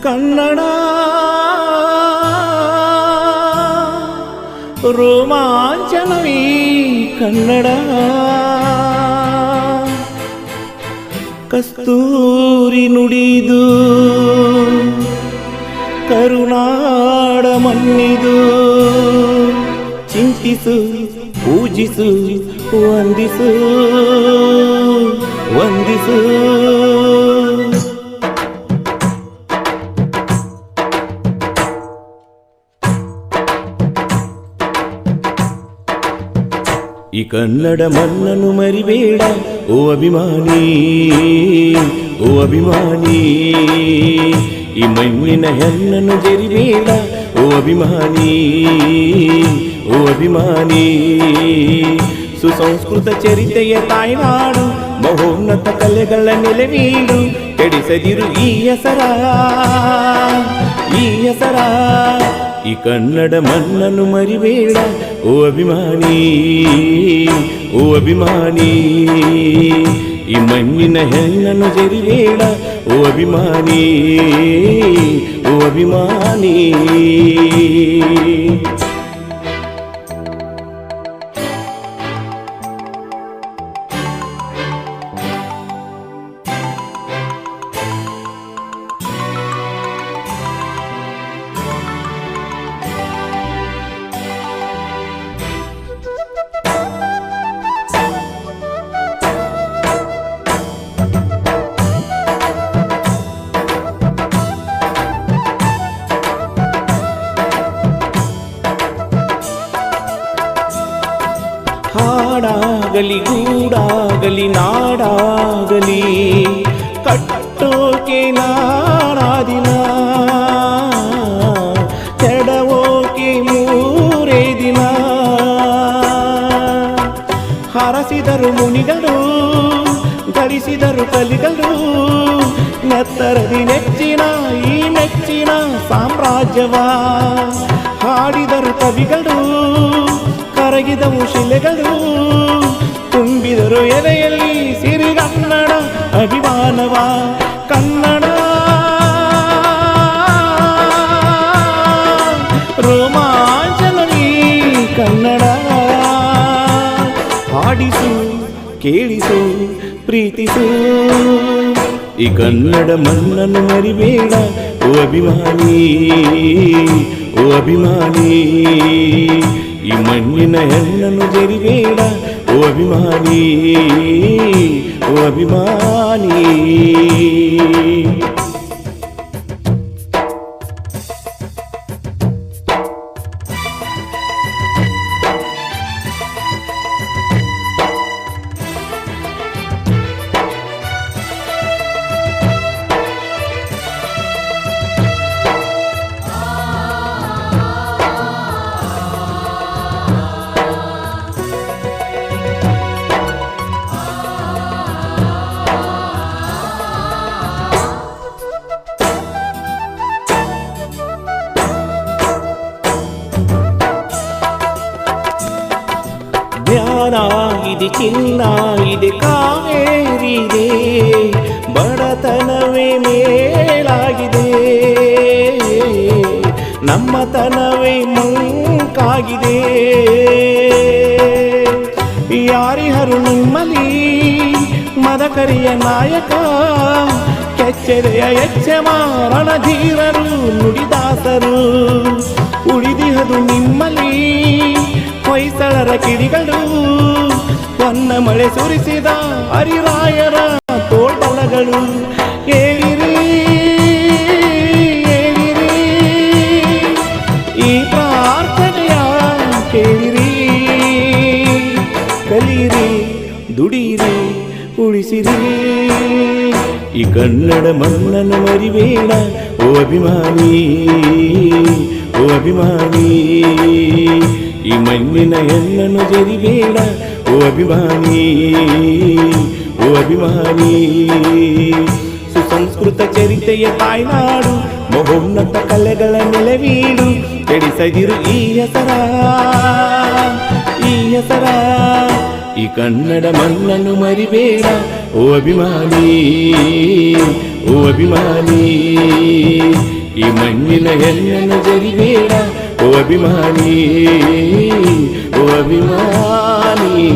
ಕನ್ನಡ ರೋಮಾಂಚನವೀ ಕನ್ನಡ ಕಸ್ತೂರಿ ನುಡಿದು ಕರುನಾಡ ಮಣ್ಣಿದು ಚಿಂತಿಸು ಪೂಜಿಸು ವಂದಿಸು ವಂದಿಸು ಈ ಕನ್ನಡ ಮಣ್ಣನ್ನು ಮರಿಬೇಡ ಓ ಅಭಿಮಾನಿ ಓ ಅಭಿಮಾನಿ ಈ ಮಣ್ಣಿನ ಹೆಣ್ಣನ್ನು ಜರಿಬೇಡ ಓ ಅಭಿಮಾನಿ ಓ ಅಭಿಮಾನಿ ಸುಸಂಸ್ಕೃತ ಚರಿತೆಯ ತಾಯ್ನಾಡು ಮಹೋನ್ನತ ಕಲೆಗಳ ನೆಲೆವೀಡು ಕೆಡಿಸದಿರು ಈ ಹೆಸರ ಈ ಹೆಸರ ಈ ಕನ್ನಡ ಮಣ್ಣನ್ನು ಮರಿಬೇಡ ಓ ಅಭಿಮಾನಿ ಓ ಅಭಿಮಾನಿ ಈ ಮಣ್ಣಿನ ಹೆಣ್ಣನ್ನು ಜರಿಬೇಡ ಓ ಅಭಿಮಾನಿ ಓ ಅಭಿಮಾನಿ ಹಾಡಾಗಲಿ ಗೂಡಾಗಲಿ ನಾಡಾಗಲಿ ಕಟ್ಟೋಕೆ ನಾಡಾದಿನ ಕೆಡವೋಕೆ ಮೂರೇ ದಿನ ಹರಸಿದರು ಮುನಿಗಳು ಗಳಿಸಿದರು ಕಲಿಗಳು ನೆತ್ತರದಿ ನೆಚ್ಚಿನ ಈ ನೆಚ್ಚಿನ ಸಾಮ್ರಾಜ್ಯವ ಹಾಡಿದರು ಕವಿಗಳು ಕರಗಿದವು ಶಿಲೆಗಳು ತುಂಬಿದರು ಎದೆಯಲ್ಲಿ ಸಿರಿಗನ್ನಡ ಅಭಿಮಾನವ ಕನ್ನಡ ರೋಮಾಂಚನವೀ ಕನ್ನಡ ಹಾಡಿಸು ಕೇಳಿಸು ಪ್ರೀತಿಸು ಈ ಕನ್ನಡ ಮಣ್ಣನ್ನು ಮರಿಬೇಡ ಓ ಅಭಿಮಾನಿ ಓ ಅಭಿಮಾನಿ ಈ ಮಣ್ಣಿನ ಹೆಣ್ಣನ್ನು ಜರಿಬೇಡ ಓ ಅಭಿಮಾನಿ ಓ ಅಭಿಮಾನಿ ಜ್ಞಾನ ಇದೆ ಚಿನ್ನ ಇದೆ ಕಾವೇರಿದೆ ಬಡತನವೇ ಮೇಲಾಗಿದೆ ನಮ್ಮತನವೇ ಮಂಕಾಗಿದೆ ಯಾರಿಹರು ನಿಮ್ಮಲಿ ಮದಕರಿಯ ನಾಯಕ ಕೆಚ್ಚೆದೆಯ ಎಚ್ಚೆಮಾರಣ ಧೀರರು ನುಡಿದಾಸರು ಉಳಿದಿಹದು ನಿಮ್ಮಲಿ ಹೊಯ್ಸಳರ ಕಿಡಿಗಳು ಹೊನ್ನ ಮಳೆ ಸುರಿಸಿದ ಹರಿರಾಯರ ತೋಳ್ಬಲಗಳು ಏಳಿರಿ ಏಳಿರಿ ಈ ಪ್ರಾರ್ಥನೆಯ ಕೇಳಿರಿ ಕಲಿಯಿರಿ ದುಡಿಯಿರಿ ಉಳಿಸಿರಿ ಈ ಕನ್ನಡ ಮಣ್ಣನ್ನು ಮರಿಬೇಡ ಓ ಅಭಿಮಾನಿ ಓ ಅಭಿಮಾನಿ ಈ ಮಣ್ಣಿನ ಹೆಣ್ಣನ್ನು ಜರಿಬೇಡ ಓ ಅಭಿಮಾನಿ ಓ ಅಭಿಮಾನಿ ಸುಸಂಸ್ಕೃತ ಚರಿತೆಯ ತಾಯ್ನಾಡು ಮಹೋನ್ನತ ಕಲೆಗಳ ನೆಲೆವೀಡು ಕೆಡಿಸದಿರು ಈ ಹೆಸರ ಈ ಹೆಸರ ಈ ಕನ್ನಡ ಮಣ್ಣನ್ನು ಮರಿಬೇಡ ಓ ಅಭಿಮಾನಿ ಓ ಅಭಿಮಾನಿ ಈ ಮಣ್ಣಿನ ಹೆಣ್ಣನ್ನು ಜರಿಬೇಡ ಓ ಅಭಿಮಾನಿ ಓ ಅಭಿಮಾನಿ